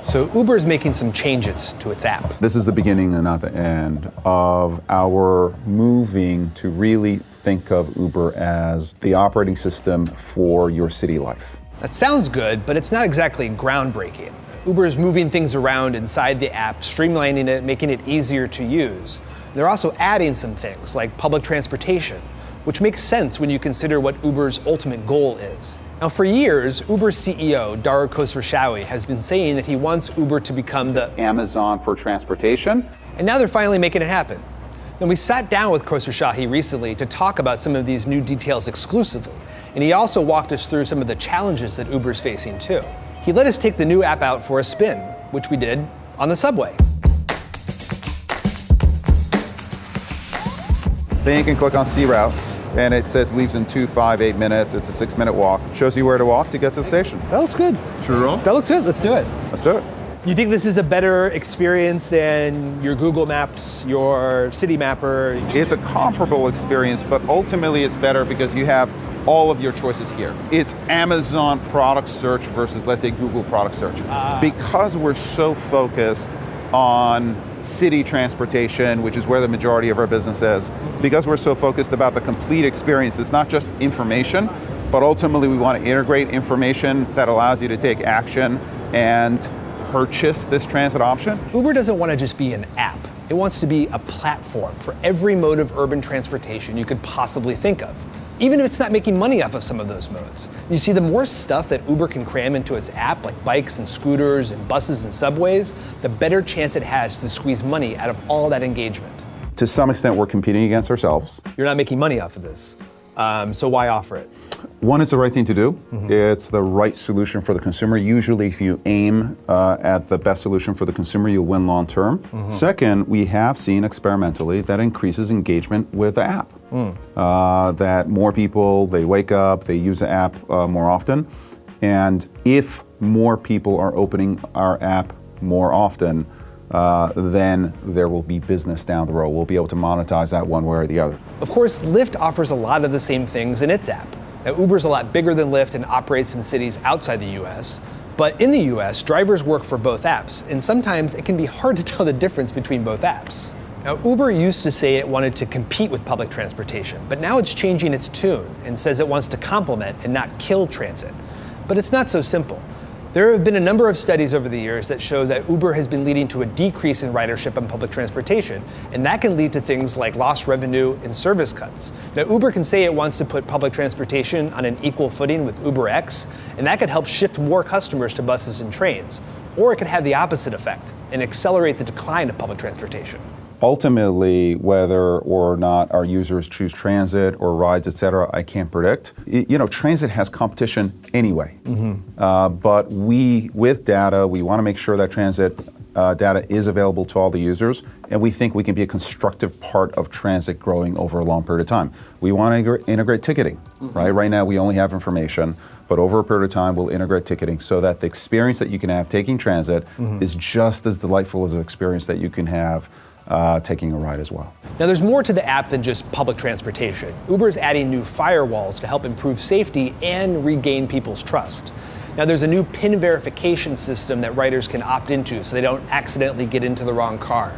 So Uber is making some changes to its app. This is the beginning and not the end of our moving to really think of Uber as the operating system for your city life. That sounds good, but it's not exactly groundbreaking. Uber is moving things around inside the app, streamlining it, making it easier to use. They're also adding some things like public transportation, which makes sense when you consider what Uber's ultimate goal is. Now, for years, Uber's CEO, Dara Khosrowshahi, has been saying that he wants Uber to become the Amazon for transportation. And now they're finally making it happen. Then we sat down with Khosrowshahi recently to talk about some of these new details exclusively. And he also walked us through some of the challenges that Uber's facing too. He let us take the new app out for a spin, which we did on the subway. Then you can click on See Routes, and it says leaves in 2, 5, 8 minutes. It's a 6-minute walk. Shows you where to walk to get to the station. That looks good. Should we roll? That looks good. Let's do it. Let's do it. You think this is a better experience than your Google Maps, your City Mapper? It's a comparable experience, but ultimately it's better because you have all of your choices here. It's Amazon product search versus, let's say, Google product search. Because we're so focused on city transportation, which is where the majority of our business is, because we're so focused about the complete experience, it's not just information, but ultimately we want to integrate information that allows you to take action and purchase this transit option. Uber doesn't want to just be an app. It wants to be a platform for every mode of urban transportation you could possibly think of, even if it's not making money off of some of those modes. You see, the more stuff that Uber can cram into its app, like bikes and scooters and buses and subways, the better chance it has to squeeze money out of all that engagement. To some extent, we're competing against ourselves. You're not making money off of this, so why offer it? One, it's the right thing to do. It's the right solution for the consumer. Usually, if you aim at the best solution for the consumer, you'll win long term. Second, we have seen experimentally that increases engagement with the app. That more people, they wake up, they use the app more often. And if more people are opening our app more often, then there will be business down the road. We'll be able to monetize that one way or the other. Of course, Lyft offers a lot of the same things in its app. Now, Uber's a lot bigger than Lyft and operates in cities outside the US. But in the US, drivers work for both apps, and sometimes it can be hard to tell the difference between both apps. Now, Uber used to say it wanted to compete with public transportation, but now it's changing its tune and says it wants to complement and not kill transit. But it's not so simple. There have been a number of studies over the years that show that Uber has been leading to a decrease in ridership on public transportation, and that can lead to things like lost revenue and service cuts. Now, Uber can say it wants to put public transportation on an equal footing with UberX, and that could help shift more customers to buses and trains. Or it could have the opposite effect and accelerate the decline of public transportation. Ultimately, whether or not our users choose transit or rides, et cetera, I can't predict. Transit has competition anyway. But with data, we want to make sure that transit data is available to all the users, and we think we can be a constructive part of transit growing over a long period of time. We want to integrate ticketing, right? Right now, we only have information, but over a period of time, we'll integrate ticketing so that the experience that you can have taking transit is just as delightful as the experience that you can have taking a ride as well. Now, there's more to the app than just public transportation. Uber is adding new firewalls to help improve safety and regain people's trust. Now, there's a new PIN verification system that riders can opt into so they don't accidentally get into the wrong car.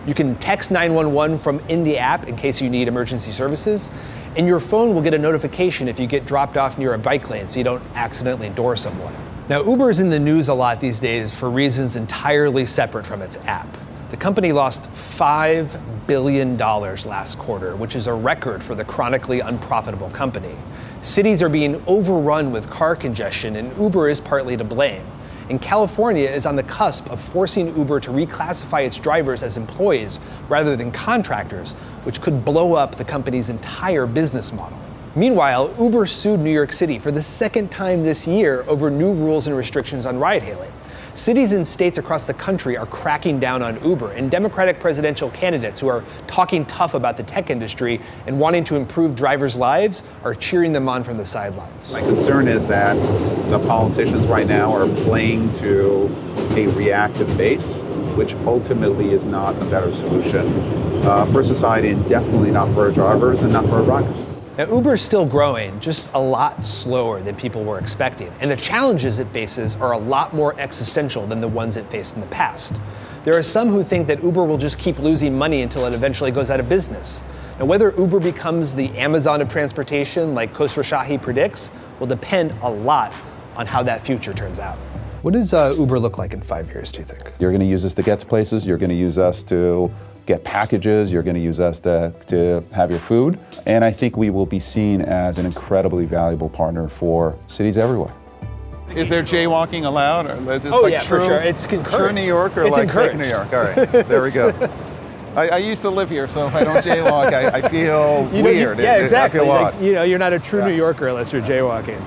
You can text 911 from in the app in case you need emergency services, and your phone will get a notification if you get dropped off near a bike lane so you don't accidentally door someone. Now, Uber is in the news a lot these days for reasons entirely separate from its app. The company lost $5 billion last quarter, which is a record for the chronically unprofitable company. Cities are being overrun with car congestion, and Uber is partly to blame. And California is on the cusp of forcing Uber to reclassify its drivers as employees rather than contractors, which could blow up the company's entire business model. Meanwhile, Uber sued New York City for the second time this year over new rules and restrictions on ride-hailing. Cities and states across the country are cracking down on Uber, and Democratic presidential candidates who are talking tough about the tech industry and wanting to improve drivers' lives are cheering them on from the sidelines. My concern is that the politicians right now are playing to a reactive base, which ultimately is not a better solution for society, and definitely not for our drivers and not for our riders. Now, Uber's still growing, just a lot slower than people were expecting. And the challenges it faces are a lot more existential than the ones it faced in the past. There are some who think that Uber will just keep losing money until it eventually goes out of business. Now, whether Uber becomes the Amazon of transportation like Khosrowshahi predicts will depend a lot on how that future turns out. What does Uber look like in 5 years, do you think? You're going to use us to get to places. You're going to use us to get packages. You're going to use us to have your food. And I think we will be seen as an incredibly valuable partner for cities everywhere. Is there jaywalking allowed? Or is this For sure. It's encouraged. True New York or it's like fake encouraged. New York? All right, there we go. I used to live here, so if I don't jaywalk, I feel weird. Yeah, exactly. I feel odd. You're not a true New Yorker unless you're jaywalking.